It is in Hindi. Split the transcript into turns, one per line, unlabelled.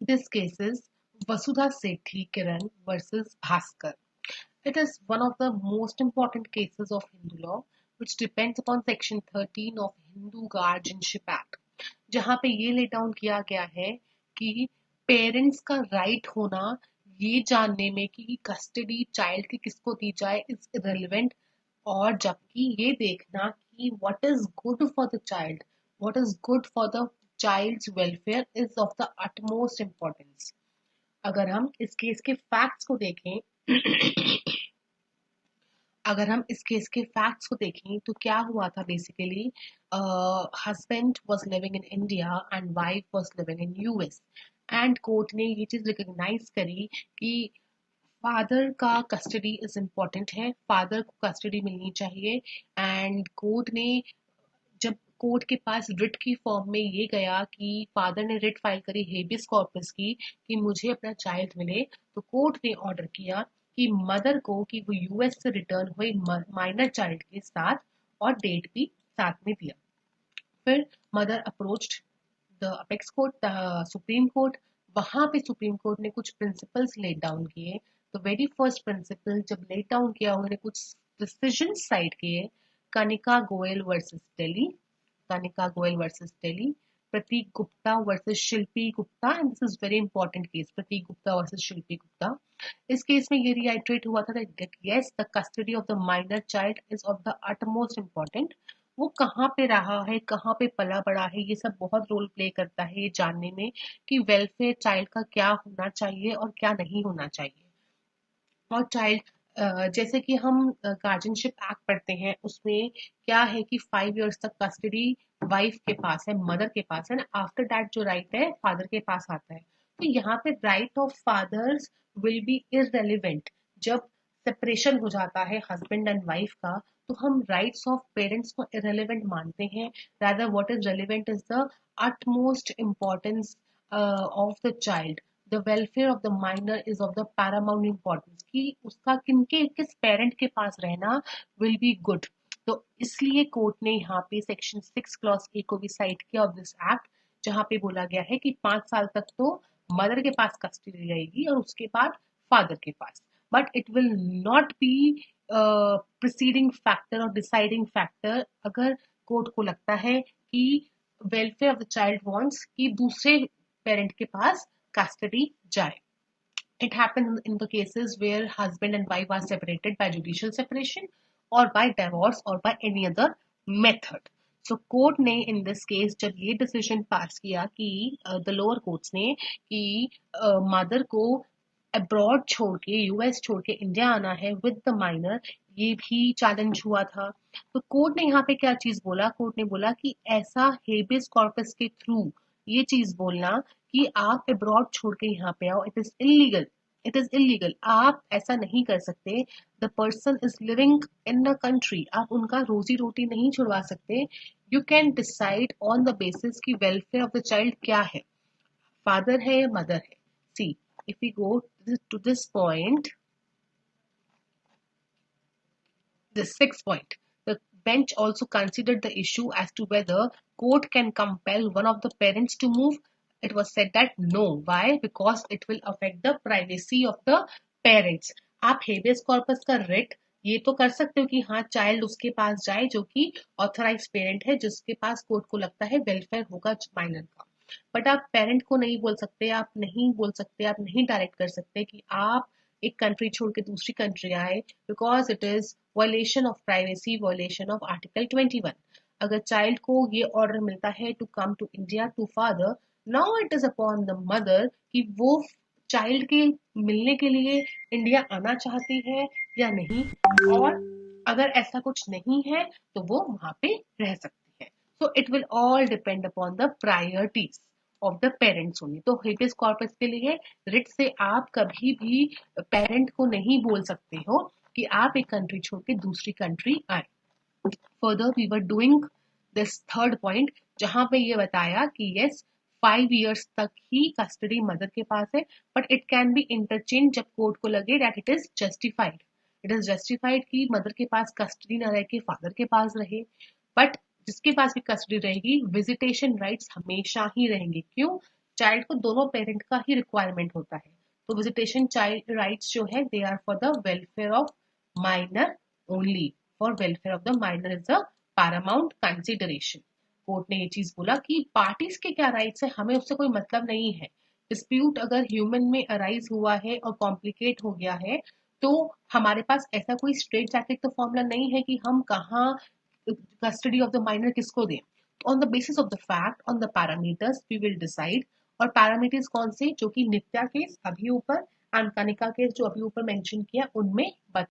This case is Vasudha Sethi Kiran versus Bhaskar. It is one of the most important cases of Hindu law which depends upon section 13 of Hindu Guardianship Act, जहाँ पे ये ले डाउन किया गया है कि पेरेंट्स का राइट होना ये जानने में कि कस्टडी चाइल्ड की किसको दी जाए इज इरेलीवेंट, और जबकि ये देखना कि what is good for the child, what is good for the child's welfare is of the utmost importance. अगर हम इस केस के फैक्ट्स को देखें अगर हम इस केस के फैक्ट्स को देखें तो क्या हुआ था basically, husband was living in India and wife was living in US, and court ने ये चीज रिकॉग्नाइज करी कि फादर का कस्टडी इज इम्पोर्टेंट है, फादर को कस्टडी मिलनी चाहिए। एंड कोर्ट ने जब कोर्ट के पास रिट की फॉर्म में ये गया कि फादर ने रिट फाइल करी हेबियस कॉर्पस की कि मुझे अपना चाइल्ड मिले, तो कोर्ट ने ऑर्डर किया कि मदर को कि वो यूएस से रिटर्न हुए माइनर चाइल्ड के साथ और डेट भी साथ में दिया। फिर mother approached the apex court, supreme court. वहां पे सुप्रीम कोर्ट ने कुछ प्रिंसिपल्स लेट डाउन किए। तो वेरी फर्स्ट प्रिंसिपल जब लेट डाउन किया, उन्होंने कुछ डिसीजन साइड किए। Kanika Goyal versus Delhi, Kanika Goyal versus Delhi, Prateek Gupta versus Shilpi Gupta, and this is very important case, Prateek Gupta versus Shilpi Gupta. इस केस में ये रिआइट्रेट हुआ था that yes the custody of the minor child is of the utmost important. वो कहाँ पे रहा है, कहाँ पे पला बड़ा है, ये सब बहुत रोल प्ले करता है ये जानने में कि वेलफेयर चाइल्ड का क्या होना चाहिए और क्या नहीं होना चाहिए। और चाइल्ड जैसे कि हम गार्जियनशिप एक्ट पढ़ते हैं, उसमें क्या है कि 5 इयर्स तक कस्टडी वाइफ के पास है, मदर के पास है ना, आफ्टर दैट जो राइट है फादर के पास आता है। तो यहाँ पे right of fathers will be irrelevant. जब सेपरेशन हो जाता है हस्बैंड एंड वाइफ का, तो हम राइट्स ऑफ पेरेंट्स को इररेलीवेंट मानते हैं। Rather what is relevant is the utmost importance of the child, the welfare of the minor is of the paramount importance, कि उसका किनके किस पेरेंट के पास रहना will be good। तो इसलिए कोर्ट ने यहाँ पे सेक्शन 6 क्लॉज ए को भी साइट किया ऑफ दिस एक्ट, जहाँ पे बोला गया है कि 5 साल तक तो मदर के पास कस्टडी रहेगी और उसके बाद फादर के पास, but it will not be preceding factor और डिसाइडिंग फैक्टर अगर कोर्ट को लगता है कि welfare of the child wants कि दूसरे पेरेंट के पास custody जाए। It happens in the cases where husband and wife are separated by judicial separation or by divorce or by any other method. So court ने in this case जब ये डिसीजन पास किया कि द लोअर कोर्ट्स ने कि मदर को अब्रॉड छोड़ के, यूएस छोड़ के इंडिया आना है विद द माइनर, ये भी चैलेंज हुआ था। तो कोर्ट ने यहाँ पे क्या चीज बोला, कोर्ट ने बोला कि ऐसा हेबियस कॉर्पस के थ्रू ये चीज बोलना कि आप अब्रॉड छोड़ के यहाँ पे आओ, it is illegal, it is illegal, आप ऐसा नहीं कर सकते। The person is living in the country, आप उनका रोजी रोटी नहीं छुड़वा सकते। You can decide on the basis की वेलफेयर ऑफ द चाइल्ड क्या है, फादर है या मदर है। सी, if we go to this point, the sixth point, the bench also considered the issue as to whether court can compel one of the parents to move. It was said that no. Why? Because it will affect the privacy of the parents. आप हेबियस कॉर्पस का रिट ये तो कर सकते हो कि हाँ चाइल्ड उसके पास जाए जो कि ऑथराइज पेरेंट है, जिसके पास कोर्ट को लगता है वेलफेयर होगा माइनर का। बट आप पेरेंट को नहीं बोल सकते, आप नहीं बोल सकते, आप नहीं डायरेक्ट कर सकते कि आप एक कंट्री छोड़ के दूसरी कंट्री आए, because it is violation of privacy, violation of article 21। अगर चाइल्ड को ये ऑर्डर मिलता है to come to India to father, now it is upon the mother कि वो चाइल्ड के मिलने के लिए इंडिया आना चाहती है या नहीं, और अगर ऐसा कुछ नहीं है तो वो वहां पे रह सकती है। So it will all depend upon the priorities of the parents only. तो हेबियस कॉर्पस के लिए रिट से आप कभी भी पेरेंट को नहीं बोल सकते हो कि आप एक कंट्री छोड़ के दूसरी कंट्री आए। Further we were doing this third point, जहां पे ये बताया कि यस 5 इयर्स तक ही कस्टडी मदर के पास है, but it can be interchange जब कोर्ट को लगे that it is justified, it is justified कि मदर के पास कस्टडी न रह के फादर के पास रहे। बट जिसके पास भी कस्टडी रहेगी विजिटेशन राइट्स हमेशा ही रहेंगे। क्यों? चाइल्ड को दोनों पेरेंट का ही रिक्वायरमेंट होता है। तो विजिटेशन चाइल्ड राइट्स जो है they are for the welfare of minor only, for welfare of the minor is the paramount consideration. Court ने ये चीज बोला कि पार्टीज के क्या राइट्स है हमें उससे कोई मतलब नहीं है। डिस्प्यूट अगर ह्यूमन में अराइज हुआ है और कॉम्प्लिकेट हो गया है तो हमारे पास ऐसा कोई स्ट्रेट जैकेट तो फॉर्मूला नहीं है कि हम कहाँ कस्टडी ऑफ द माइनर किसको दें। On the basis of the fact on the parameters we will decide. और पैरामीटर्स कौन से, जो कि नित्या केस अभी ऊपर एंड कनिका केस जो अभी ऊपर मेंशन किया उनमें